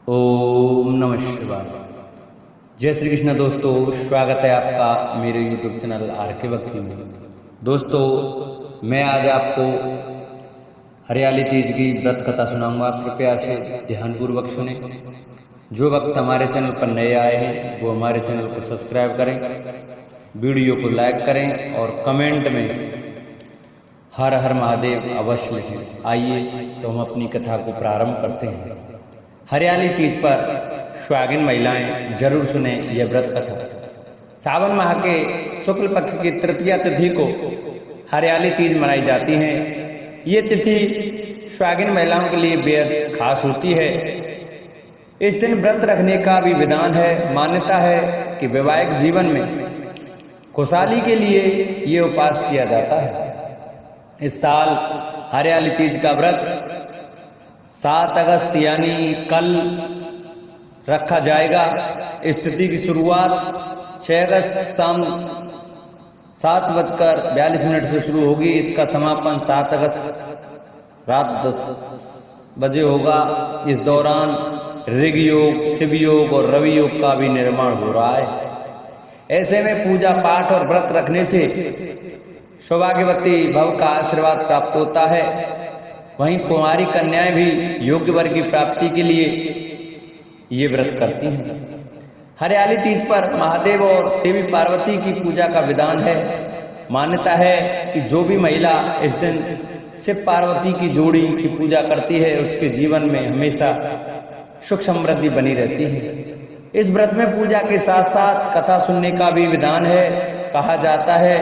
ओम नमः शिवाय। जय श्री कृष्ण दोस्तों, स्वागत है आपका मेरे YouTube चैनल आर के भक्ति में। दोस्तों, मैं आज आपको हरियाली तीज की व्रत कथा सुनाऊंगा। कृपया से ध्यानपूर्वक सुने। जो भक्त हमारे चैनल पर नए आए हैं वो हमारे चैनल को सब्सक्राइब करें, वीडियो को लाइक करें और कमेंट में हर हर महादेव अवश्य लिखें। आइए तो हम अपनी कथा को प्रारंभ करते हैं। हरियाली तीज पर सुहागिन महिलाएं जरूर सुने यह व्रत कथा। सावन माह के शुक्ल पक्ष की तृतीया तिथि को हरियाली तीज मनाई जाती है। ये तिथि सुहागिन महिलाओं के लिए बेहद खास होती है। इस दिन व्रत रखने का भी विधान है। मान्यता है कि वैवाहिक जीवन में खुशहाली के लिए ये उपास किया जाता है। इस साल हरियाली तीज का व्रत 7 अगस्त यानी कल रखा जाएगा। इस तिथि की शुरुआत 6 अगस्त शाम 7:42 से शुरू होगी। इसका समापन 7 अगस्त रात 10 बजे होगा। इस दौरान ऋग योग, शिव योग और रवि योग का भी निर्माण हो रहा है। ऐसे में पूजा पाठ और व्रत रखने से सौभाग्यवती भव का आशीर्वाद प्राप्त होता है। वहीं कुंवारी कन्याएं भी योग्य वर की प्राप्ति के लिए ये व्रत करती हैं। हरियाली तीज पर महादेव और देवी पार्वती की पूजा का विधान है। मान्यता है कि जो भी महिला इस दिन शिव पार्वती की जोड़ी की पूजा करती है उसके जीवन में हमेशा सुख समृद्धि बनी रहती है। इस व्रत में पूजा के साथ साथ कथा सुनने का भी विधान है। कहा जाता है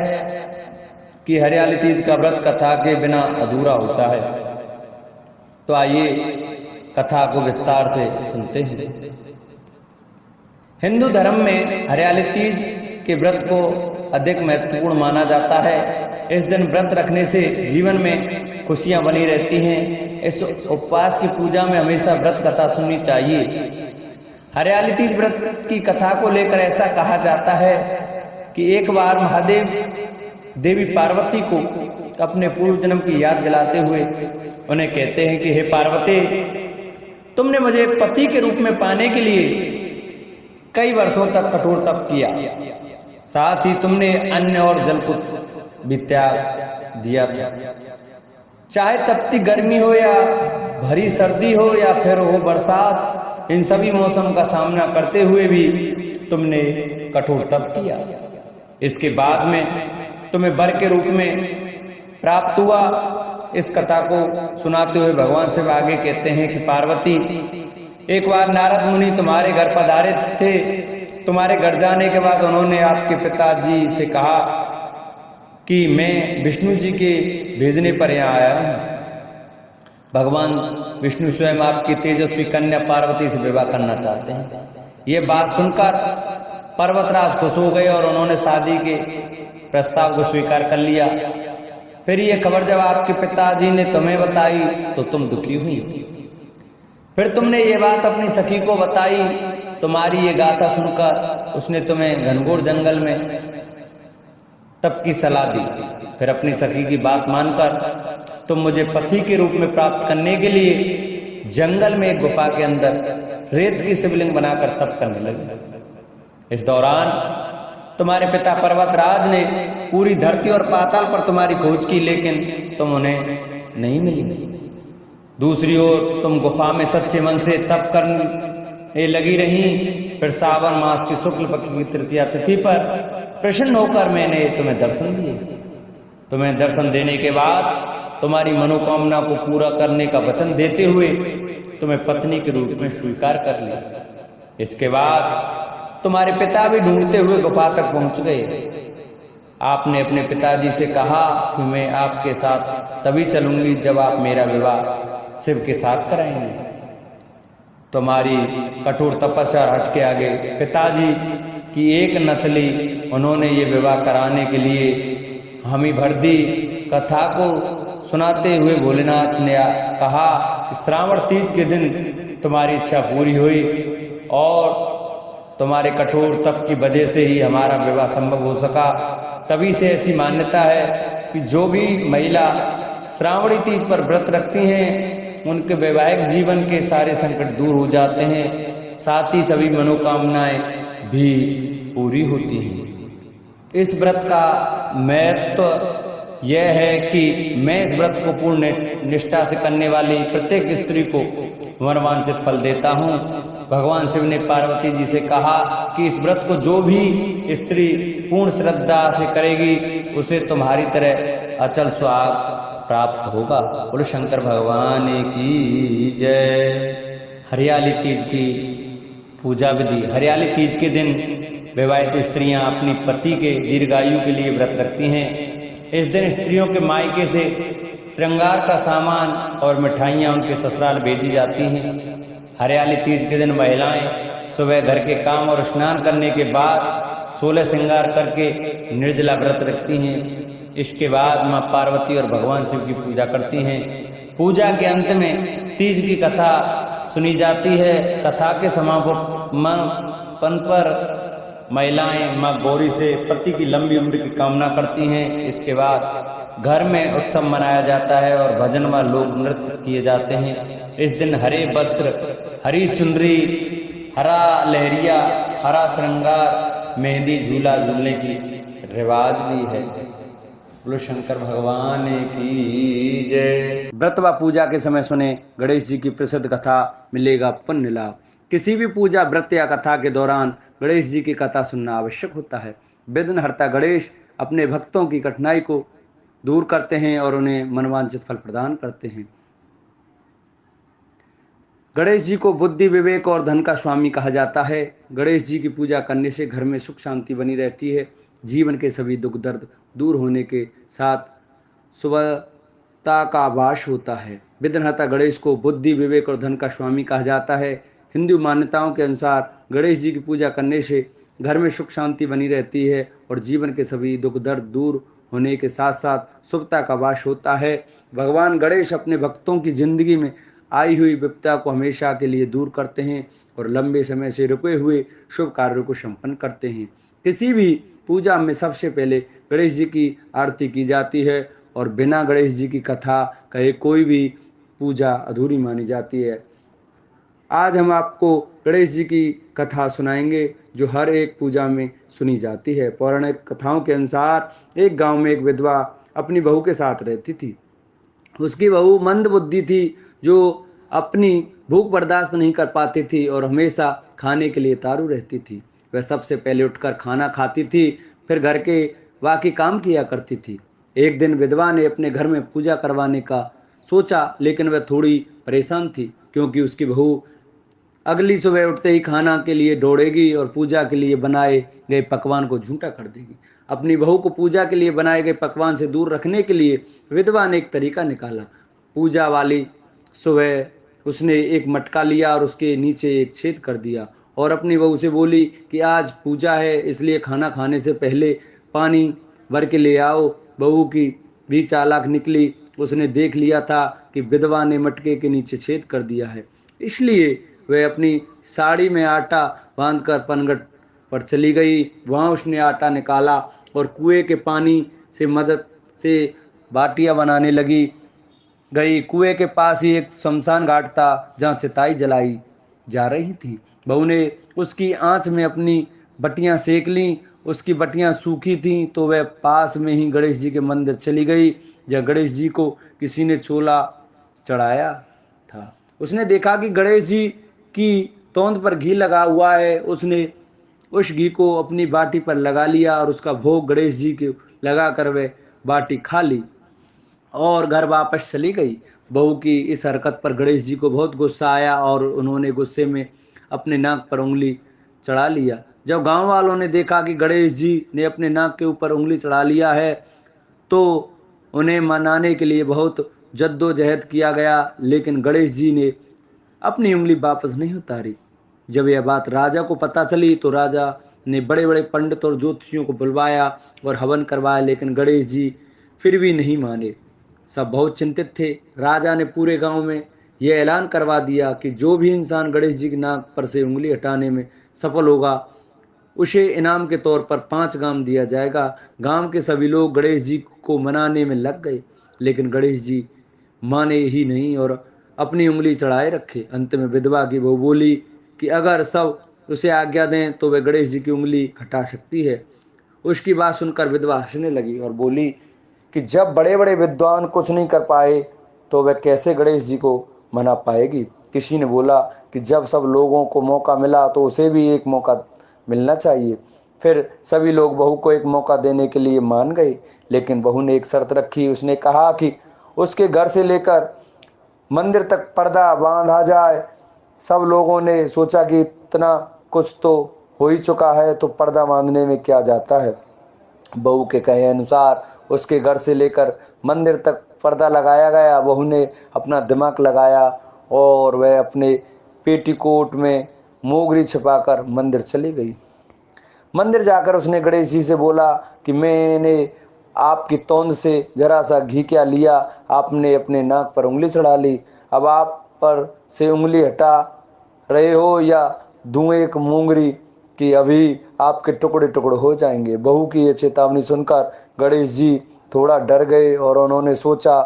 कि हरियाली तीज का व्रत कथा के बिना अधूरा होता है। तो आइए कथा को विस्तार से सुनते हैं। हिंदू धर्म में हरियाली तीज के व्रत को अधिक महत्वपूर्ण माना जाता है। इस दिन व्रत रखने से जीवन में खुशियां बनी रहती हैं। इस उपवास की पूजा में हमेशा व्रत कथा सुननी चाहिए। हरियाली तीज व्रत की कथा को लेकर ऐसा कहा जाता है कि एक बार महादेव देवी पार्वती को अपने पूर्व जन्म की याद दिलाते हुए उन्हें कहते हैं कि हे पार्वती, तुमने मुझे पति के रूप में पाने के लिए कई वर्षों तक कठोर तप किया। साथ ही तुमने अन्न और जल को भी त्याग दिया था। चाहे तपती गर्मी हो या भरी सर्दी हो या फिर हो बरसात, इन सभी मौसम का सामना करते हुए भी तुमने कठोर तप किया। इसके बाद में तुम्हें वर के रूप में प्राप्त हुआ। इस कथा को सुनाते हुए भगवान शिव आगे कहते हैं कि पार्वती, एक बार नारद मुनि तुम्हारे घर पधारे थे। तुम्हारे घर जाने के बाद उन्होंने आपके पिताजी से कहा कि मैं विष्णु जी के भेजने पर यहाँ आया हूँ। भगवान विष्णु स्वयं आपकी तेजस्वी कन्या पार्वती से विवाह करना चाहते हैं। ये बात सुनकर पर्वतराज खुश हो गए और उन्होंने शादी के प्रस्ताव को स्वीकार कर लिया। फिर ये खबर जब आपके पिताजी ने तुम्हें बताई तो तुम दुखी हुई। फिर तुमने ये बात अपनी सखी को बताई। तुम्हारी ये गाथा सुनकर उसने तुम्हें घनघोर जंगल में तप की सलाह दी। फिर अपनी सखी की बात मानकर तुम मुझे पति के रूप में प्राप्त करने के लिए जंगल में एक गुफा के अंदर रेत की शिवलिंग बनाकर तप करने लगे। इस दौरान तुम्हारे पिता पर्वतराज ने पूरी धरती और पाताल पर तुम्हारी खोज की, लेकिन तुम उन्हें नहीं मिली। दूसरी ओर तुम गुफा में सच्चे मन से तप करने लगी रही। फिर सावन मास की शुक्ल पक्ष की तृतीया तिथि पर प्रसन्न होकर मैंने तुम्हें दर्शन दिए। तुम्हें दर्शन देने के बाद तुम्हारी मनोकामना को पूरा करने का वचन देते हुए तुम्हें पत्नी के रूप में स्वीकार कर लिया। इसके बाद तुम्हारे पिता भी ढूंढते हुए गुफा तक पहुंच गए। आपने अपने पिताजी से कहा कि मैं आपके साथ तभी चलूंगी जब आप मेरा विवाह शिव के साथ कराएंगे। तुम्हारी कठोर तपस्या हट के आगे पिताजी की एक न चली। उन्होंने ये विवाह कराने के लिए हामी भर दी। कथा को सुनाते हुए भोलेनाथ ने कहा कि श्रावण तीज के दिन तुम्हारी इच्छा पूरी हुई और तुम्हारे कठोर तप की वजह से ही हमारा विवाह संभव हो सका। तभी से ऐसी मान्यता है कि जो भी महिला श्रावणी तीज पर व्रत रखती हैं उनके वैवाहिक जीवन के सारे संकट दूर हो जाते हैं, साथ ही सभी मनोकामनाएं भी पूरी होती हैं। इस व्रत का महत्व यह है कि मैं इस व्रत को पूर्ण निष्ठा से करने वाली प्रत्येक स्त्री को मनवांछित फल देता हूँ। भगवान शिव ने पार्वती जी से कहा कि इस व्रत को जो भी स्त्री पूर्ण श्रद्धा से करेगी उसे तुम्हारी तरह अचल सुहाग प्राप्त होगा। बोलो शंकर भगवान की जय। हरियाली तीज की पूजा विधि। हरियाली तीज के दिन विवाहित स्त्रियां अपनी पति के दीर्घायु के लिए व्रत रखती हैं। इस दिन स्त्रियों के मायके से श्रृंगार का सामान और मिठाइयां उनके ससुराल भेजी जाती हैं। हरियाली तीज के दिन महिलाएं सुबह घर के काम और स्नान करने के बाद 16 श्रृंगार करके निर्जला व्रत रखती हैं। इसके बाद मां पार्वती और भगवान शिव की पूजा करती हैं। पूजा के अंत में तीज की कथा सुनी जाती है। कथा के समापन पर महिलाएं मां गौरी से पति की लंबी उम्र की कामना करती हैं। इसके बाद घर में उत्सव मनाया जाता है और भजन व लोक नृत्य किए जाते हैं। इस दिन हरे वस्त्र, हरी चुनरी, हरा लहरिया, हरा श्रृंगार, मेहंदी, झूला झूलने की रिवाज भी है। बोलो शंकर भगवान की जय। व्रत व पूजा के समय सुने गणेश जी की प्रसिद्ध कथा, मिलेगा पुण्य लाभ। किसी भी पूजा, व्रत या कथा के दौरान गणेश जी की कथा सुनना आवश्यक होता है। विघ्नहर्ता गणेश अपने भक्तों की कठिनाई को दूर करते हैं और उन्हें मनवांछित फल प्रदान करते हैं। गणेश जी को बुद्धि, विवेक और धन का स्वामी कहा जाता है। गणेश जी की पूजा करने से घर में सुख शांति बनी रहती है। जीवन के सभी दुख दर्द दूर होने के साथ सुबहता का आभास होता है। विघ्नहर्ता गणेश को बुद्धि, विवेक और धन का स्वामी कहा जाता है। हिंदू मान्यताओं के अनुसार गणेश जी की पूजा करने से घर में सुख शांति बनी रहती है और जीवन के सभी दुख दर्द दूर होने के साथ साथ शुभता का वास होता है। भगवान गणेश अपने भक्तों की जिंदगी में आई हुई विपदा को हमेशा के लिए दूर करते हैं और लंबे समय से रुके हुए शुभ कार्यों को संपन्न करते हैं। किसी भी पूजा में सबसे पहले गणेश जी की आरती की जाती है और बिना गणेश जी की कथा कहे कोई भी पूजा अधूरी मानी जाती है। आज हम आपको गणेश जी की कथा सुनाएंगे जो हर एक पूजा में सुनी जाती है। पौराणिक कथाओं के अनुसार एक गांव में एक विधवा अपनी बहू के साथ रहती थी। उसकी बहू मंद बुद्धि थी जो अपनी भूख बर्दाश्त नहीं कर पाती थी और हमेशा खाने के लिए तारू रहती थी। वह सबसे पहले उठकर खाना खाती थी, फिर घर के बाकी काम किया करती थी। एक दिन विधवा ने अपने घर में पूजा करवाने का सोचा, लेकिन वह थोड़ी परेशान थी क्योंकि उसकी बहू अगली सुबह उठते ही खाना के लिए दौड़ेगी और पूजा के लिए बनाए गए पकवान को झूठा कर देगी। अपनी बहू को पूजा के लिए बनाए गए पकवान से दूर रखने के लिए विधवा ने एक तरीका निकाला। पूजा वाली सुबह उसने एक मटका लिया और उसके नीचे एक छेद कर दिया और अपनी बहू से बोली कि आज पूजा है, इसलिए खाना खाने से पहले पानी भर के ले आओ। बहू की भी चालाक निकली। उसने देख लिया था कि विधवा ने मटके के नीचे छेद कर दिया है, इसलिए वह अपनी साड़ी में आटा बांधकर पनघट पर चली गई। वहाँ उसने आटा निकाला और कुएं के पानी से मदद से बाटियां बनाने लगी गई। कुएं के पास ही एक शमशान घाट था जहाँ चिताई जलाई जा रही थी। बहू ने उसकी आंच में अपनी बटियां सेक लीं। उसकी बटियां सूखी थीं तो वह पास में ही गणेश जी के मंदिर चली गई जहाँ गणेश जी को किसी ने चोला चढ़ाया था। उसने देखा कि गणेश जी की तोंद पर घी लगा हुआ है। उसने उस घी को अपनी बाटी पर लगा लिया और उसका भोग गणेश जी के लगाकर वह बाटी खा ली और घर वापस चली गई। बहू की इस हरकत पर गणेश जी को बहुत गुस्सा आया और उन्होंने गुस्से में अपने नाक पर उंगली चढ़ा लिया। जब गांव वालों ने देखा कि गणेश जी ने अपने नाक के ऊपर उंगली चढ़ा लिया है तो उन्हें मनाने के लिए बहुत जद्दोजहद किया गया, लेकिन गणेश जी ने अपनी उंगली वापस नहीं उतारी। जब यह बात राजा को पता चली तो राजा ने बड़े बड़े पंडित और ज्योतिषियों को बुलवाया और हवन करवाया, लेकिन गणेश जी फिर भी नहीं माने। सब बहुत चिंतित थे। राजा ने पूरे गांव में यह ऐलान करवा दिया कि जो भी इंसान गणेश जी की नाक पर से उंगली हटाने में सफल होगा उसे इनाम के तौर पर 5 गाम दिया जाएगा। गांव के सभी लोग गणेश जी को मनाने में लग गए, लेकिन गणेश जी माने ही नहीं और अपनी उंगली चढ़ाए रखे। अंत में विधवा की बहू बोली कि अगर सब उसे आज्ञा दें तो वह गणेश जी की उंगली हटा सकती है। उसकी बात सुनकर विधवा हंसने लगी और बोली कि जब बड़े बड़े विद्वान कुछ नहीं कर पाए तो वह कैसे गणेश जी को मना पाएगी। किसी ने बोला कि जब सब लोगों को मौका मिला तो उसे भी एक मौका मिलना चाहिए। फिर सभी लोग बहू को एक मौका देने के लिए मान गए, लेकिन बहू ने एक शर्त रखी। उसने कहा कि उसके घर से लेकर मंदिर तक पर्दा बांधा जाए। सब लोगों ने सोचा कि इतना कुछ तो हो ही चुका है तो पर्दा बांधने में क्या जाता है। बहू के कहे अनुसार उसके घर से लेकर मंदिर तक पर्दा लगाया गया। बहू ने अपना दिमाग लगाया और वह अपने पेटीकोट में मोगरी छिपाकर मंदिर चली गई। मंदिर जाकर उसने गणेश जी से बोला कि मैंने आपकी तोंद से जरा सा घी क्या लिया, आपने अपने नाक पर उंगली चढ़ा ली। अब आप पर से उंगली हटा रहे हो या दूं एक मोंगरी कि अभी आपके टुकड़े टुकड़े हो जाएंगे। बहू की ये चेतावनी सुनकर गणेश जी थोड़ा डर गए और उन्होंने सोचा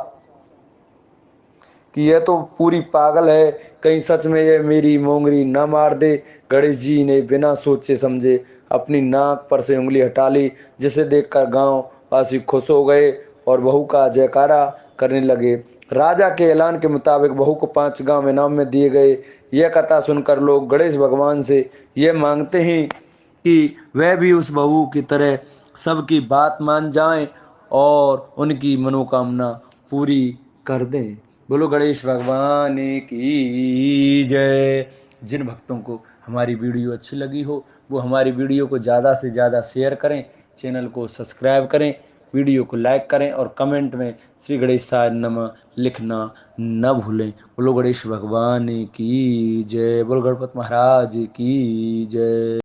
कि यह तो पूरी पागल है, कहीं सच में यह मेरी मोंगरी न मार दे। गणेश जी ने बिना सोचे समझे अपनी नाक पर से उंगली हटा ली, जिसे देखकर गांव वासी खुश हो गए और बहू का जयकारा करने लगे। राजा के ऐलान के मुताबिक बहू को 5 गांव इनाम में दिए गए। यह कथा सुनकर लोग गणेश भगवान से यह मांगते हैं कि वह भी उस बहू की तरह सबकी बात मान जाएं और उनकी मनोकामना पूरी कर दें। बोलो गणेश भगवान की जय। जिन भक्तों को हमारी वीडियो अच्छी लगी हो वो हमारी वीडियो को ज़्यादा से ज़्यादा शेयर करें, चैनल को सब्सक्राइब करें, वीडियो को लाइक करें और कमेंट में श्री गणेशाय नमः लिखना न भूलें। बोलो गणेश भगवान की जय। बोलो गणपति महाराज की जय।